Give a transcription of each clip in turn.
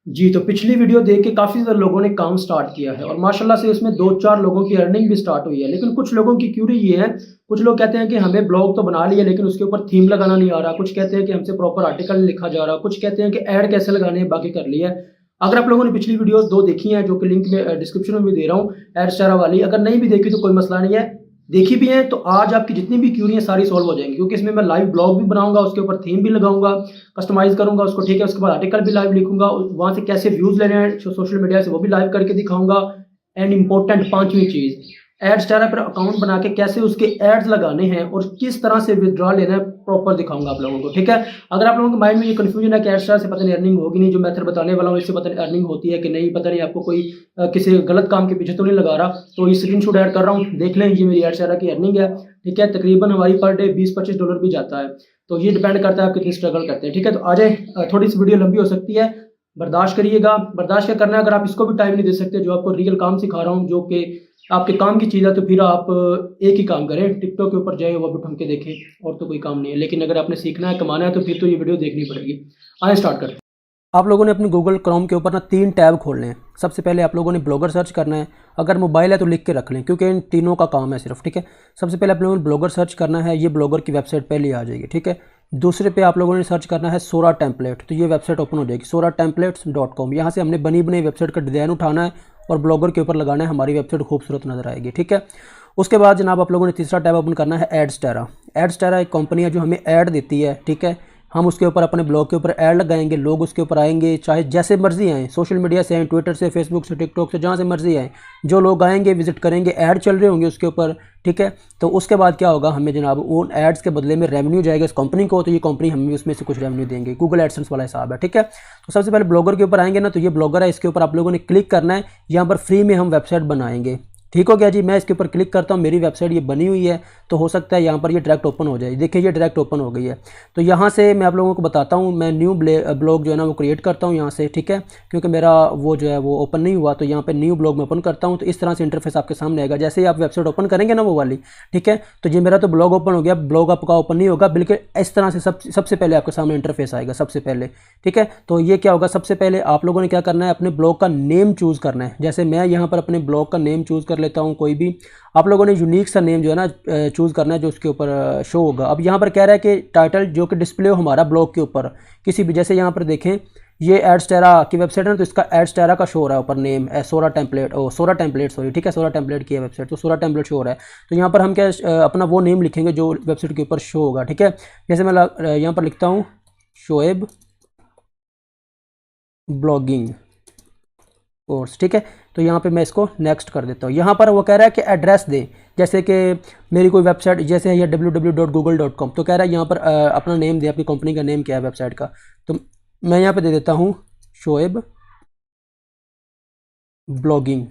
जी, तो पिछली वीडियो देख के काफ़ी ज़्यादा लोगों ने काम स्टार्ट किया है और माशाल्लाह से इसमें 2-4 लोगों की अर्निंग भी स्टार्ट हुई है। लेकिन कुछ लोगों की क्यूरी ये है, कुछ लोग कहते हैं कि हमें ब्लॉग तो बना लिया लेकिन उसके ऊपर थीम लगाना नहीं आ रहा, कुछ कहते हैं कि हमसे प्रॉपर आर्टिकल नहीं लिखा जा रहा, कुछ कहते हैं कि ऐड कैसे लगाने हैं बाकी कर लिया है। अगर आप लोगों ने पिछली वीडियोज़ 2 देखी हैं जो कि लिंक में डिस्क्रिप्शन में भी दे रहा हूँ, एडस्टेरा वाली, अगर नहीं भी देखी तो कोई मसला नहीं है। देखी भी है तो आज आपकी जितनी भी क्यूरी हैं सारी सॉल्व हो जाएँगी क्योंकि इसमें मैं लाइव ब्लॉग भी बनाऊँगा, उसके ऊपर थीम भी लगाऊँगा, कस्टमाइज़ करूँगा उसको, ठीक है? उसके बाद आर्टिकल भी लाइव लिखूँगा, वहाँ से कैसे व्यूज़ लेने हैं सोशल मीडिया से वो भी लाइव करके दिखाऊँगा। एंड इम्पोर्टेंट 5वीं चीज़, एडस्टेरा पर अकाउंट बना के कैसे उसके एड्स लगाने हैं और किस तरह से विथड्रॉ लेना है प्रॉपर दिखाऊँगा आप लोगों को, ठीक है? अगर आप लोगों के माइंड में ये कन्फ्यूजन है कि एडस्टेरा से पता नहीं अर्निंग होगी नहीं, जो मेथड बताने वाला हूँ इससे पता नहीं अर्निंग होती है कि नहीं, पता नहीं आपको कोई किसी गलत काम के पीछे तो नहीं लगा रहा, तो ये स्क्रीनशॉट ऐड कर रहा हूँ, देख लें ये मेरी एडस्टेरा की अर्निंग है, ठीक है? तकरीबन हमारी पर डे $20-25 भी जाता है। तो ये डिपेंड करता है आप कितनी स्ट्रगल करते हैं, ठीक है? तो आ जाए, थोड़ी सी वीडियो लंबी हो सकती है, बर्दाश्त करिएगा। बर्दाश्त क्या करना है, अगर आप इसको भी टाइम नहीं दे सकते, जो आपको रियल काम सिखा रहा हूँ, जो कि आपके काम की चीज़ है, तो फिर आप एक ही काम करें, टिकटॉक के ऊपर जाएँ, वो भी ढूँढ के देखें और तो कोई काम नहीं है। लेकिन अगर आपने सीखना है, कमाना है, तो फिर तो ये वीडियो देखनी पड़ेगी। आइए स्टार्ट करते हैं। आप लोगों ने अपनी गूगल क्रोम के ऊपर ना 3 टैब खोलने हैं। सबसे पहले आप लोगों ने ब्लॉगर सर्च करना है, अगर मोबाइल है तो लिख के रख लें क्योंकि इन तीनों का काम है सिर्फ, ठीक है? सबसे पहले आप लोगों ने ब्लॉगर सर्च करना है, ये ब्लॉगर की वेबसाइट पहले आ जाएगी, ठीक है? दूसरे पे आप लोगों ने सर्च करना है सोरा टेम्पलेट, तो ये वेबसाइट ओपन हो जाएगी soratemplates.com। यहाँ से हमने बनी बनाई वेबसाइट का डिज़ाइन उठाना है और ब्लॉगर के ऊपर लगाना है, हमारी वेबसाइट खूबसूरत नज़र आएगी, ठीक है? उसके बाद जनाब आप लोगों ने तीसरा टैब ओपन करना है एडस्टेरा। एडस्टेरा एक कंपनी है जो हमें ऐड देती है, ठीक है? हम उसके ऊपर अपने ब्लॉग के ऊपर ऐड लगाएंगे, लोग उसके ऊपर आएंगे, चाहे जैसे मर्जी आएँ, सोशल मीडिया से आएँ, ट्विटर से, फेसबुक से, टिकटॉक से, जहाँ से मर्जी आएँ, जो लोग आएंगे विजिट करेंगे, ऐड चल रहे होंगे उसके ऊपर, ठीक है? तो उसके बाद क्या होगा, हमें जनाब उन एड्स के बदले में रेवेन्यू जाएगा इस कंपनी को, तो ये कंपनी हमें भी उसमें से कुछ रेवेन्यू देंगे, गूगल एडसेंस वाला हिसाब है, ठीक है? तो सबसे पहले ब्लॉगर के ऊपर आएंगे ना, तो ये ब्लॉगर है, इसके ऊपर आप लोगों ने क्लिक करना है, यहाँ पर फ्री में हम वेबसाइट बनाएंगे, ठीक हो गया जी? मैं इसके ऊपर क्लिक करता हूँ, मेरी वेबसाइट ये बनी हुई है, तो हो सकता है यहाँ पर ये डायरेक्ट ओपन हो जाए। देखिए ये डायरेक्ट ओपन हो गई है। तो यहाँ से मैं आप लोगों को बताता हूँ, मैं न्यू ब्लॉग जो है ना वो क्रिएट करता हूँ यहाँ से, ठीक है? क्योंकि मेरा वो जो है वो ओपन नहीं हुआ, तो यहाँ पर न्यू ब्लॉग में ओपन करता हूँ, तो इस तरह से इंटरफेस आपके सामने आएगा। जैसे ही आप वेबसाइट ओपन करेंगे ना वो वाली, ठीक है? तो ये मेरा तो ब्लॉग ओपन हो गया, ब्लॉग आपका ओपन नहीं होगा, बिल्कुल इस तरह से सबसे पहले आपके सामने इंटरफेस आएगा सबसे पहले, ठीक है? तो ये क्या होगा, सबसे पहले आप लोगों ने क्या करना है, अपने ब्लॉग का नेम चूज़ करना है। जैसे मैं यहाँ पर अपने ब्लॉग का नेम चूज़ कर लेता हूँ कोई भी। आप लोगों ने यूनिक सा नेम जो है ना चूज़ करना है जो उसके ऊपर शो होगा। अब यहाँ पर कह रहा है कि टाइटल जो कि डिस्प्ले हो हमारा ब्लॉग के ऊपर किसी भी, जैसे यहाँ पर देखें ये एडस्टेरा की वेबसाइट है ना, तो इसका एडस्टेरा का शो हो रहा है ऊपर नेम, सोरा टेम्पलेट सॉरी, ठीक है? सोरा टेम्पलेट की है वेबसाइट, तो सोरा टेम्पलेट शो हो रहा है। तो यहाँ पर हम क्या अपना वो नेम लिखेंगे जो वेबसाइट के ऊपर शो होगा, ठीक है? जैसे मैं यहाँ पर लिखता हूँ शोएब ब्लॉगिंग कोर्स, ठीक है? तो यहाँ पे मैं इसको नेक्स्ट कर देता हूँ। यहाँ पर वो कह रहा है कि एड्रेस दें, जैसे कि मेरी कोई वेबसाइट जैसे है ये www.google.com, तो कह रहा है यहाँ पर अपना नेम दे, अपनी कंपनी का नेम क्या है वेबसाइट का, तो मैं यहाँ पे दे देता हूँ शोएब ब्लॉगिंग,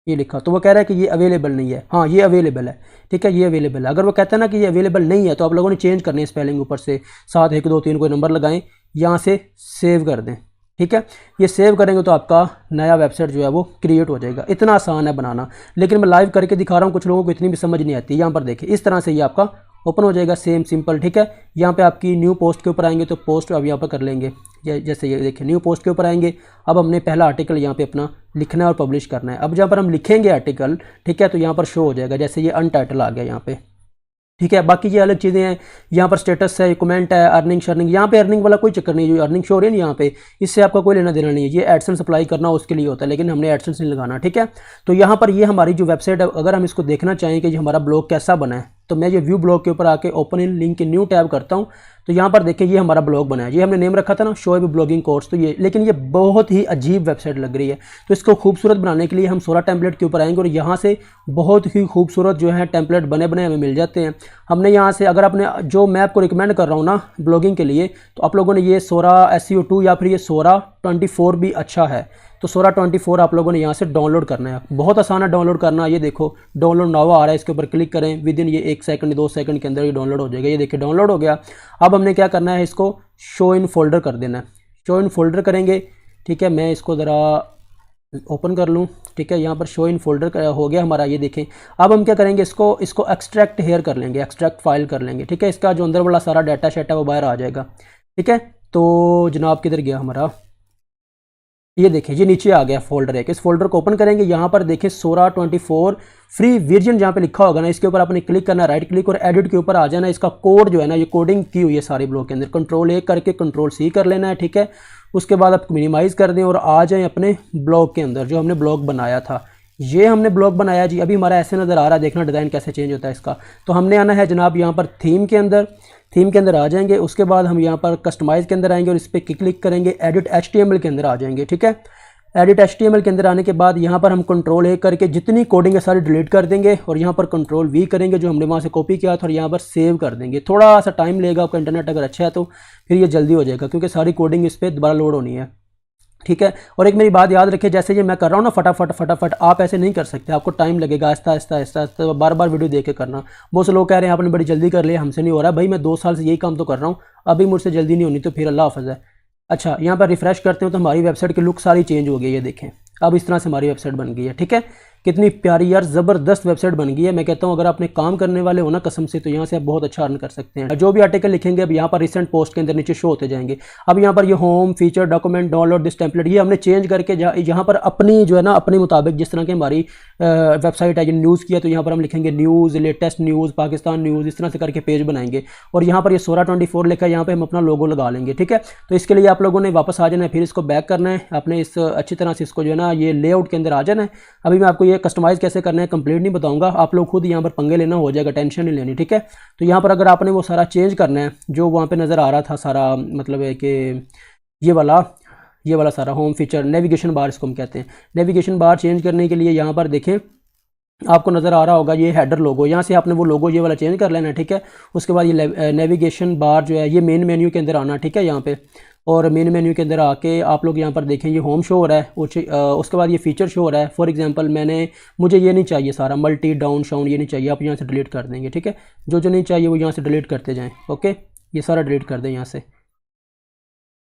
ये लिखा। तो वो कह रहा है कि ये अवेलेबल नहीं है। हाँ ये अवेलेबल है, ठीक है? ये अवेलेबल है। अगर वो कहता है ना कि ये अवेलेबल नहीं है, तो आप लोगों ने चेंज करनी है स्पेलिंग, ऊपर से 7 1 2 3 कोई नंबर लगाएं, यहाँ से सेव कर दें, ठीक है? ये सेव करेंगे तो आपका नया वेबसाइट जो है वो क्रिएट हो जाएगा। इतना आसान है बनाना, लेकिन मैं लाइव करके दिखा रहा हूँ, कुछ लोगों को इतनी भी समझ नहीं आती। यहाँ पर देखिए इस तरह से ये आपका ओपन हो जाएगा, सेम सिंपल, ठीक है? यहाँ पे आपकी न्यू पोस्ट के ऊपर आएंगे तो पोस्ट अब यहाँ पर कर लेंगे, जैसे ये देखिए न्यू पोस्ट के ऊपर आएंगे। अब हमने पहला आर्टिकल यहाँ पे अपना लिखना है और पब्लिश करना है। अब जहाँ पर हम लिखेंगे आर्टिकल, ठीक है, तो यहाँ पर शो हो जाएगा, जैसे ये अनटाइटल आ गया यहाँ पे, ठीक है? बाकी ये अलग चीज़ें हैं, यहाँ पर स्टेटस है, कमेंट है, अर्निंग शर्निंग, यहाँ पे अर्निंग वाला कोई चक्कर नहीं है। जो अर्निंग शो हो रही है ना यहाँ पे, इससे आपका कोई लेना देना नहीं है। ये एडसेंस अप्लाई करना उसके लिए होता है, लेकिन हमने एडसेंस नहीं लगाना, ठीक है? तो यहाँ पर ये हमारी जो वेबसाइट है, अगर हम इसको देखना चाहें कि हमारा ब्लॉग कैसा बना है, तो मैं ये व्यू ब्लॉग के ऊपर आके ओपन इन लिंक के न्यू टैब करता हूँ। तो यहाँ पर देखिए ये हमारा ब्लॉग बना है, ये हमने नेम रखा था ना शोएब ब्लॉगिंग कोर्स, तो ये, लेकिन ये बहुत ही अजीब वेबसाइट लग रही है। तो इसको खूबसूरत बनाने के लिए हम सोरा टेम्पलेट के ऊपर आएंगे और यहाँ से बहुत ही खूबसूरत जो है टेम्पलेट बने बने हमें मिल जाते हैं। हमने यहाँ से, अगर आपने जो मैं आपको रिकमेंड कर रहा हूँ ना ब्लॉगिंग के लिए, तो आप लोगों ने ये सोरा SEO2 या फिर ये सोरा 24 भी अच्छा है। तो सोरा 24 आप लोगों ने यहाँ से डाउनलोड करना है, बहुत आसान है डाउनलोड करना। ये देखो डाउनलोड नाउ आ रहा है, इसके ऊपर क्लिक करें, विद इन ये 1 सेकंड 2 सेकंड के अंदर ये डाउनलोड हो जाएगा। ये देखिए डाउनलोड हो गया। अब हमने क्या करना है, इसको शो इन फोल्डर कर देना है। शो इन फोल्डर करेंगे, ठीक है? मैं इसको ज़रा ओपन कर लूँ, ठीक है? यहाँ पर शो इन फोल्डर हो गया हमारा, ये देखें। अब हम क्या करेंगे, इसको एक्सट्रैक्ट हेयर कर लेंगे, एक्सट्रैक्ट फाइल कर लेंगे, ठीक है? इसका जो अंदर वाला सारा डाटा शेटा वो बाहर आ जाएगा, ठीक है? तो जनाब किधर गया हमारा, ये देखिए ये नीचे आ गया फोल्डर है, इस फोल्डर को ओपन करेंगे, यहाँ पर देखें सोरा 24 फ्री वर्जन जहाँ पे लिखा होगा ना, इसके ऊपर आपने क्लिक करना, राइट क्लिक और एडिट के ऊपर आ जाना। इसका कोड जो है ना, ये कोडिंग की हुई है सारे ब्लॉक के अंदर, Ctrl+A करके Ctrl+C कर लेना है, ठीक है। उसके बाद आप मिनिमाइज़ कर दें और आ जाएँ अपने ब्लॉक के अंदर जो हमने ब्लॉक बनाया था। ये हमने ब्लॉक बनाया जी, अभी हमारा ऐसे नज़र आ रहा है, देखना डिज़ाइन कैसे चेंज होता है इसका। तो हमने आना है जनाब यहाँ पर थीम के अंदर आ जाएंगे। उसके बाद हम यहाँ पर कस्टमाइज़ के अंदर आएंगे और इस पर क्लिक करेंगे, एडिट HTML के अंदर आ जाएंगे, ठीक है। एडिट HTML के अंदर आने के बाद यहाँ पर हम Ctrl+A करके जितनी कोडिंग है सारी डिलीट कर देंगे और यहाँ पर Ctrl+V करेंगे जो हमने वहाँ से कॉपी किया था और यहाँ पर सेव कर देंगे। थोड़ा सा टाइम लेगा, आपका इंटरनेट अगर अच्छा है तो फिर ये जल्दी हो जाएगा, क्योंकि सारी कोडिंग इस पर दोबारा लोड होनी है, ठीक है। और एक मेरी बात याद रखिए, जैसे ये मैं कर रहा हूँ ना फटाफट, आप ऐसे नहीं कर सकते, आपको टाइम लगेगा, आहिस्ता बार बार वीडियो देख के करना। बहुत से लोग कह रहे हैं आपने बड़ी जल्दी कर लिया, हमसे नहीं हो रहा। भाई मैं 2 साल से यही काम तो कर रहा हूँ, अभी मुझसे जल्दी नहीं होनी तो फिर अल्लाह हाफ़िज़ है। अच्छा, यहाँ पर रिफ्रेश करते हैं तो हमारी वेबसाइट की लुक सारी चेंज हो गई है, देखें अब इस तरह से हमारी वेबसाइट बन गई है, ठीक है। कितनी प्यारी यार, ज़बरदस्त वेबसाइट बन गई है। मैं कहता हूँ अगर आपने काम करने वाले हो ना कसम से, तो यहाँ से आप बहुत अच्छा अर्न कर सकते हैं। जो भी आर्टिकल लिखेंगे अब यहाँ पर रिसेंट पोस्ट के अंदर नीचे शो होते जाएंगे। अब यहाँ पर ये home feature document download this template, ये हमने चेंज करके यहाँ पर अपनी जो है ना अपने मुताबिक, जिस तरह की हमारी वेबसाइट है, ये न्यूज़ की है तो यहाँ पर हम लिखेंगे news, latest news, Pakistan news, इस तरह से करके पेज बनाएंगे। और यहाँ पर ये सोरा 24 लिखा है, यहाँ पर हम अपना लोगो लगा लेंगे, ठीक है। तो इसके लिए आप लोगों ने वापस आ जाना है, फिर इसको बैक करना है, आपने इस अच्छी तरह से इसको जो है ना ये लेआउट के अंदर आ जाना है। अभी मैं आपको ये कस्टमाइज़ कैसे करना है कंप्लीट नहीं बताऊंगा, आप लोग खुद यहाँ पर पंगे लेना, हो जाएगा, टेंशन नहीं लेनी, ठीक है। तो यहाँ पर अगर आपने वो सारा चेंज करना है जो वहाँ पे नज़र आ रहा था सारा, मतलब है कि ये वाला सारा होम फीचर, नेविगेशन बार इसको हम कहते हैं। नेविगेशन बार चेंज करने के लिए यहाँ पर देखें आपको नज़र आ रहा होगा ये हेडर लोगो, यहाँ से आपने वो लोगो ये वाला चेंज कर लेना है, ठीक है। उसके बाद ये नेविगेशन बार जो है ये मेन मेन्यू के अंदर आना, ठीक है, यहाँ पे। और मेन मेन्यू के अंदर आके आप लोग यहाँ पर देखें ये होम शो हो रहा है, उसके बाद ये फीचर शो हो रहा है। फॉर एग्जांपल मुझे ये नहीं चाहिए सारा मल्टी डाउन शाउन, ये नहीं चाहिए, आप यहाँ से डिलीट कर देंगे, ठीक है। जो नहीं चाहिए वो यहाँ से डिलीट करते जाएँ, ओके। ये सारा डिलीट कर दें यहाँ से,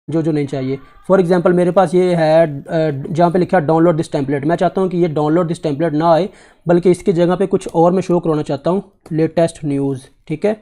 जो नहीं चाहिए। फॉर एग्जांपल मेरे पास ये है जहाँ पे लिखा है डाउनलोड दिस टेम्पलेट, मैं चाहता हूँ कि ये डाउनलोड दिस टेम्पलेट ना आए, बल्कि इसकी जगह पे कुछ और मैं शो करवाना चाहता हूँ, लेटेस्ट न्यूज़, ठीक है,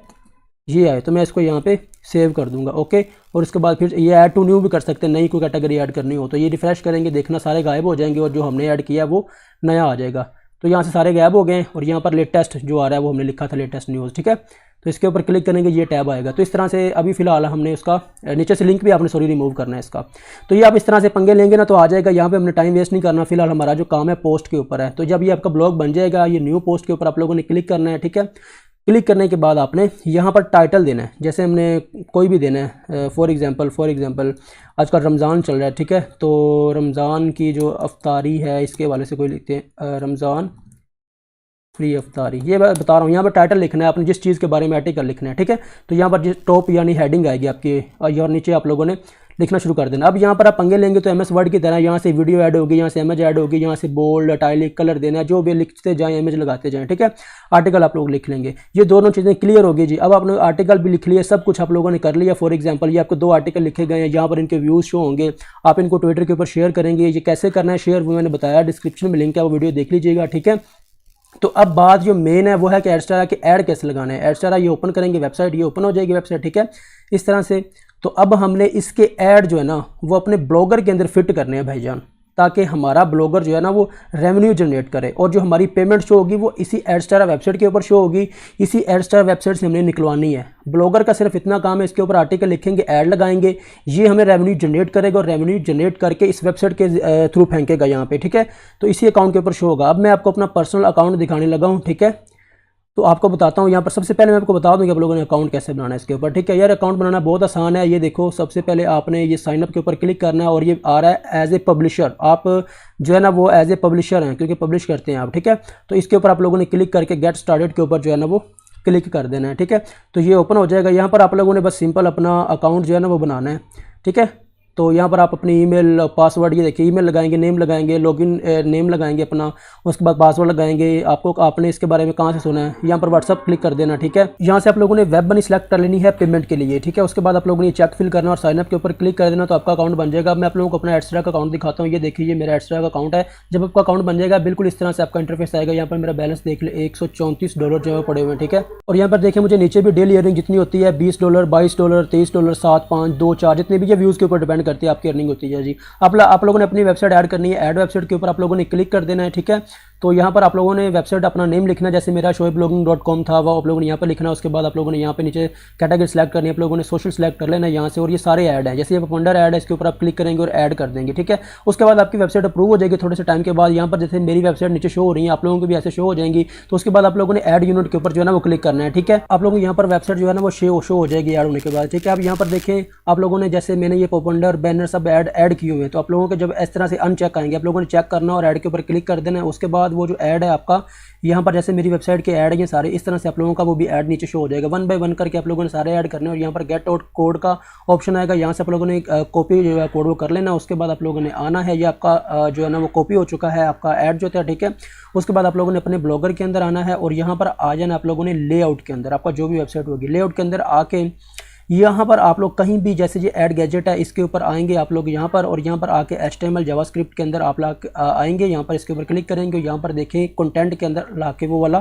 ये आए। तो मैं इसको यहाँ पे सेव कर दूंगा, ओके। और उसके बाद फिर ये ऐड टू न्यू भी कर सकते हैं, नई कोई कैटेगरी ऐड करनी हो तो ये रिफ्रेश करेंगे, देखना सारे गायब हो जाएंगे और जो हमने ऐड किया वो नया आ जाएगा। तो यहाँ से सारे गायब हो गए और यहाँ पर लेटेस्ट जो आ रहा है वो हमने लिखा था लेटेस्ट न्यूज़, ठीक है। तो इसके ऊपर क्लिक करेंगे, ये टैब आएगा। तो इस तरह से अभी फ़िलहाल हमने उसका नीचे से लिंक भी आपने रिमूव करना है इसका। तो ये आप इस तरह से पंगे लेंगे ना तो आ जाएगा। यहाँ पे हमने टाइम वेस्ट नहीं करना, फिलहाल हमारा जो काम है पोस्ट के ऊपर है। तो जब ये आपका ब्लॉग बन जाएगा, ये न्यू पोस्ट के ऊपर आप लोगों ने क्लिक करना है, ठीक है। क्लिक करने के बाद आपने यहाँ पर टाइटल देना है, जैसे हमने कोई भी देना है। फॉर एग्जांपल आजकल रमज़ान चल रहा है, ठीक है। तो रमज़ान की जो अफ्तारी है इसके हवाले से कोई लिखते हैं, रमज़ान फ्री अफ्तारी, ये मैं बता रहा हूँ। यहाँ पर टाइटल लिखना है आपने, जिस चीज़ के बारे में आर्टिकल लिखना है, ठीक है। तो यहाँ पर टॉप यानी हेडिंग आएगी आपकी और नीचे आप लोगों ने लिखना शुरू कर देना। अब यहाँ पर आप पंगे लेंगे तो MS वर्ड की तरह यहाँ से वीडियो ऐड होगी, यहाँ से इमेज ऐड होगी, यहाँ से बोल्ड इटैलिक कलर देना है, जो भी लिखते जाएं इमेज लगाते जाएं, ठीक है। आर्टिकल आप लोग लिख लेंगे, ये दोनों चीज़ें क्लियर होगी जी। अब आपने आर्टिकल भी लिख लिया, सब कुछ आप लोगों ने कर लिया। फॉर एग्जांपल ये आपको 2 आर्टिकल लिखे गए हैं, यहाँ पर इनके व्यूज़ शो होंगे, आप इनको ट्विटर के ऊपर शेयर करेंगे। ये कैसे करना है शेयर वो मैंने बताया, डिस्क्रिप्शन में लिंक है, वो वीडियो देख लीजिएगा, ठीक है। तो अब बात जो मेन है वो है कि एडस्टारा के ऐड कैसे लगाना है। एडस्टारा ये ओपन करेंगे, वेबसाइट ये ओपन हो जाएगी वेबसाइट, ठीक है, इस तरह से। तो अब हमने इसके ऐड जो है ना वो अपने ब्लॉगर के अंदर फिट करने हैं भाईजान, ताकि हमारा ब्लॉगर जो है ना वो रेवेन्यू जनरेट करे और जो हमारी पेमेंट शो होगी वो इसी एडस्टारा वेबसाइट के ऊपर शो होगी। इसी एडस्टारा वेबसाइट से हमने निकलवानी है। ब्लॉगर का सिर्फ इतना काम है, इसके ऊपर आर्टिकल लिखेंगे, ऐड लगाएंगे, ये हमें रेवेन्यू जनरेट करेगा और रेवेन्यू जनरेट करके इस वेबसाइट के थ्रू फेंकेगा यहाँ पे, ठीक है। तो इसी अकाउंट के ऊपर शो होगा। अब मैं आपको अपना पर्सनल अकाउंट दिखाने लगा हूँ, ठीक है। तो आपको बताता हूँ यहाँ पर, सबसे पहले मैं आपको बता दूँ कि आप लोगों ने अकाउंट कैसे बनाना है इसके ऊपर, ठीक है। यार अकाउंट बनाना बहुत आसान है। ये देखो, सबसे पहले आपने ये साइनअप के ऊपर क्लिक करना है और ये आ रहा है एज ए पब्लिशर। आप जो है ना वो एज ए पब्लिशर हैं, क्योंकि पब्लिश करते हैं आप, ठीक है। तो इसके ऊपर आप लोगों ने क्लिक करके गेट स्टार्टेड के ऊपर जो है ना वो क्लिक कर देना है, ठीक है। तो ये ओपन हो जाएगा। यहाँ पर आप लोगों ने बस सिंपल अपना अकाउंट जो है ना वो बनाना है, ठीक है। तो यहाँ पर आप अपनी ईमेल पासवर्ड, ये देखिए ईमेल लगाएंगे, नेम लगाएंगे, लॉगिन नेम लगाएंगे अपना, उसके बाद पासवर्ड लगाएंगे। आपने इसके बारे में कहाँ से सुना है, यहाँ पर व्हाट्सअप क्लिक कर देना, ठीक है। यहाँ से आप लोगों ने वेब बनी सिलेक्ट कर लेनी है पेमेंट के लिए, ठीक है। उसके बाद आप लोगों ने चेक फिल करना और साइनअप के ऊपर क्लिक कर देना, तो आपका अकाउंट बन जाएगा। अब मैं आप लोगों को अपना एडस्ट्रा का अकाउंट दिखाता हूँ। ये देखिए ये मेरा एडस्ट्रा का अकाउंट है। जब आपका अकाउंट बन जाएगा बिल्कुल इस तरह से आपका इंटरफेस आएगा। यहाँ पर मेरा बैलेंस देख ले, $134 जो है पड़े हुए हैं, ठीक है। और यहाँ पर देखिए मुझे नीचे भी डेली अर्निंग जितनी होती है $20, $22, $23, 7, 5, 2, 4 जितने भी ये व्यूज़ के ऊपर डिपेंड करते हैं आपकी अर्निंग होती है जी। आप लोगों ने अपनी वेबसाइट ऐड करनी है, ऐड वेबसाइट के ऊपर आप लोगों ने क्लिक कर देना है, ठीक है। तो यहाँ पर आप लोगों ने वेबसाइट अपना नेम लिखना है, जैसे मेरा shoaiblogging.com था वो आप लोगों ने यहाँ पर लिखना है। उसके बाद आप लोगों ने यहाँ पे नीचे कैटेगरी सेलेक्ट करनी है, आप लोगों ने सोशल सेलेक्ट कर लेना है यहाँ से, और ये सारे ऐड हैं, जैसे ये फंडर ऐड है इसके ऊपर आप क्लिक करेंगे और ऐड कर देंगे, ठीक है। उसके बाद आपकी वेबसाइट अप्रूव हो जाएगी थोड़े से टाइम के बाद। यहाँ पर जैसे मेरी वेबसाइट नीचे शो हो रही है, आप लोगों की भी ऐसे शो हो जाएंगी। तो उसके बाद आप लोगों ने ऐड यूनिट के ऊपर जो है ना वो क्लिक करना है, ठीक है। आप लोगों को यहाँ पर वेबसाइट जो है ना वो शो हो जाएगी ऐड होने के बाद, ठीक है। आप यहाँ पर देखें, आप लोगों ने जैसे मैंने ये फंडर बैनर सब ऐड किए हुए हैं, तो आप लोगों के जब इस तरह से अनचेक आएंगे, आप लोगों ने चेक करना और ऐड के ऊपर क्लिक कर देना है। उसके बाद वो जो ऐड है आपका यहाँ पर, जैसे मेरी वेबसाइट के ऐड हैं सारे, इस तरह से आप लोगों का वो भी ऐड नीचे शो हो जाएगा। 1 बाय 1 करके आप लोगों ने सारे ऐड करने, और यहाँ पर गेट आउट कोड का ऑप्शन आएगा, यहाँ से आप लोगों ने कॉपी जो है कोड वो कर लेना। उसके बाद आप लोगों ने आना है, ये आपका जो है ना वो कॉपी हो चुका है आपका ऐड जो था, ठीक है। उसके बाद आप लोगों ने अपने ब्लॉगर के अंदर आना है, और यहाँ पर आ जाना आप लोगों ने लेआउट के अंदर, आपका जो भी वेबसाइट होगी लेआउट के अंदर आके यहाँ पर आप लोग कहीं भी, जैसे ये ऐड गैजेट है इसके ऊपर आएंगे आप लोग यहाँ पर, और यहाँ पर आके HTML जावास्क्रिप्ट के अंदर आप लोग आएंगे, यहाँ पर इसके ऊपर क्लिक करेंगे, यहाँ पर देखें कंटेंट के अंदर ला के वो वाला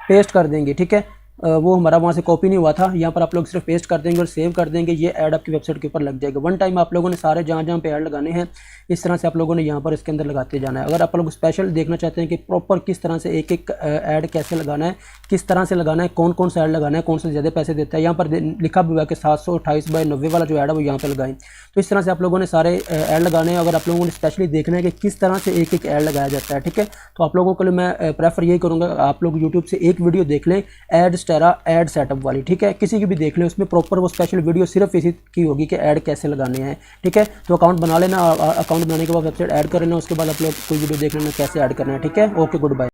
पेस्ट कर देंगे, ठीक है। वो हमारा वहाँ से कॉपी नहीं हुआ था, यहाँ पर आप लोग सिर्फ पेस्ट कर देंगे और सेव कर देंगे, ये ऐड आपकी वेबसाइट के ऊपर लग जाएगा। 1 टाइम आप लोगों ने सारे जहाँ पे ऐड लगाने हैं इस तरह से आप लोगों ने यहाँ पर इसके अंदर लगाते जाना है। अगर आप लोग स्पेशल देखना चाहते हैं कि प्रॉपर किस तरह से एक एक ऐड कैसे लगाना है, किस तरह से लगाना है, कौन कौन सा ऐड लगाना है, कौन सा ज़्यादा पैसे देता है, यहाँ पर लिखा भी हुआ है कि 728 बाय 90 वाला जो ऐड है वो यहाँ पर लगाएं। तो इस तरह से आप लोगों ने सारे ऐड लगाने हैं। अगर आप लोगों ने स्पेशली देखना है कि किस तरह से एक एक ऐड लगाया जाता है, ठीक है, तो आप लोगों के लिए मैं प्रेफर यही करूँगा, आप लोग यूट्यूब से एक वीडियो देख लें एडस्टेरा ऐड सेटअप वाली, ठीक है, किसी की भी देख लें, उसमें प्रॉपर वो स्पेशल वीडियो सिर्फ इसी की होगी कि ऐड कैसे लगाने हैं, ठीक है। तो अकाउंट बना लेना, अकाउंट बनाने के बाद वेबसाइट ऐड कर लेना, उसके बाद आप लोग कोई वीडियो देख लेना कैसे ऐड करना है, ठीक है। Okay, good bye.